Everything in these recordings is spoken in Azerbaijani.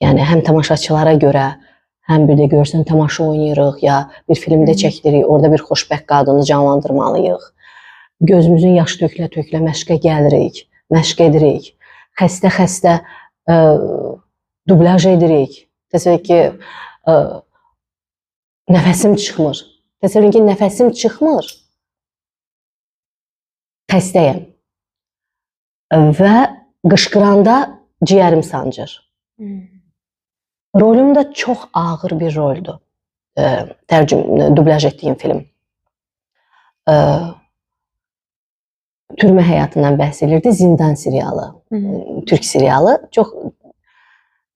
Yəni həm tamaşaçılara görə, həm bir də görsən tamaşa oynayırıq ya bir filmdə çəkdirik, orada bir xoşbəxt qadını canlandırmalıyıq. Gözümüzün yaşı tökülə-tökülə məşqə gəlirik, məşq edirik. Xəstə-xəstə dublyaj edirik. Təsəvvür ki, nəfəsim çıxmır. Təsəvvür ki, nəfəsim çıxmır. Xəstəyəm. Və qışqıranda ciyərim sancır. Rolum da çox ağır bir roldur. Dublyaj etdiyim film. Türmə həyatından bəhs edirdi. Zindan serialı, türk serialı. Çox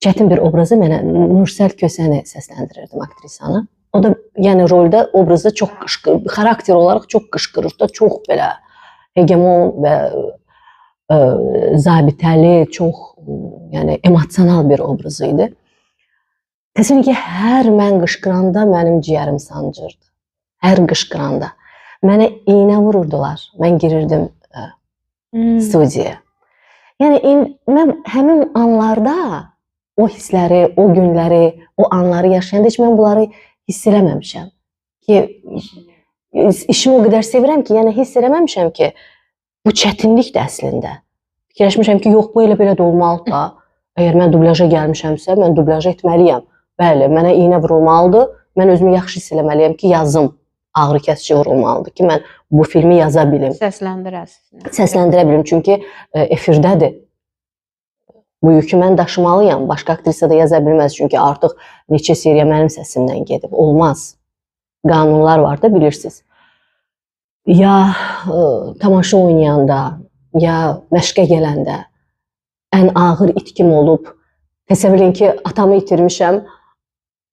çətin bir obrazı mənə Nursəl Kösəni səsləndirirdim, aktrisanı. O da yəni rolda, obrazda çox qışqırır, xarakter olaraq çox qışqırır da, çox belə hegemon və zabitəli, çox yəni emosional bir obraz idi. Təsəvvür ki, hər mən qışqıranda mənim ciyərim sancırdı. Hər qışqıranda. Mənə iynə vururdular. Mən girirdim studiyaya. Yəni mən həmin anlarda o hissləri, o günləri, o anları yaşayanda heç mən bunları hiss eləməmişəm. Ki işimi o qədər sevirəm ki, yəni hiss eləməmişəm ki, bu çətinlikdir əslində. Fikirləşmişəm ki, yox, bu elə-belə də olmalıdır da. Əgər mən dublaja gəlmişəmsə, mən dublaja etməliyəm. Bəli, mənə iynə vurulmalıdır. Mən özümü yaxşı hiss eləməliyəm ki, yazım ağrı kəsici vurulmalıdır ki, mən bu filmi yaza bilim. Səsləndirəsiniz. Səsləndirə bilim, çünki efirdədir. Bu yükü mən daşımalıyam. Başqa aktrisa da yaza bilməz, çünki artıq neçə seriya mənim səsimdən gedib. Olmaz. Qanunlar var da, bilirsiniz. Ya tamaşa oynayanda, ya məşqə gələndə ən ağır itkim olub. Təsəvvürün ki, atamı itirmişəm.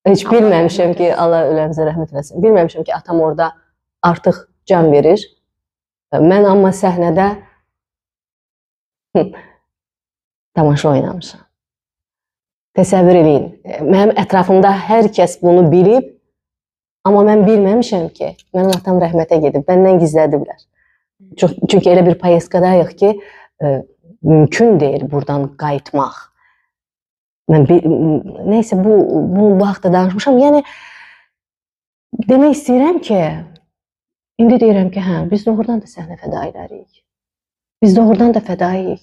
Heç bilməmişəm ki, Allah ölənizə rəhmət eləsin. Bilməmişəm ki, atam orada artıq can verir. Mən amma səhnədə tamaşa oynamışam. Təsəvvür eləyin. Mənim ətrafımda hər kəs bunu bilib, amma mən bilməmişəm ki, mənim atam rəhmətə gedib, məndən gizlədiblər. Çünki elə bir poyezdkadayıq ki, mümkün deyil buradan qayıtmaq. Neysə, bu vaxtda danışmışam. Yəni, demək istəyirəm ki, indi deyirəm ki, hə, biz doğrudan da səhnə fədailəriyik. Biz doğrudan da fədaiyik.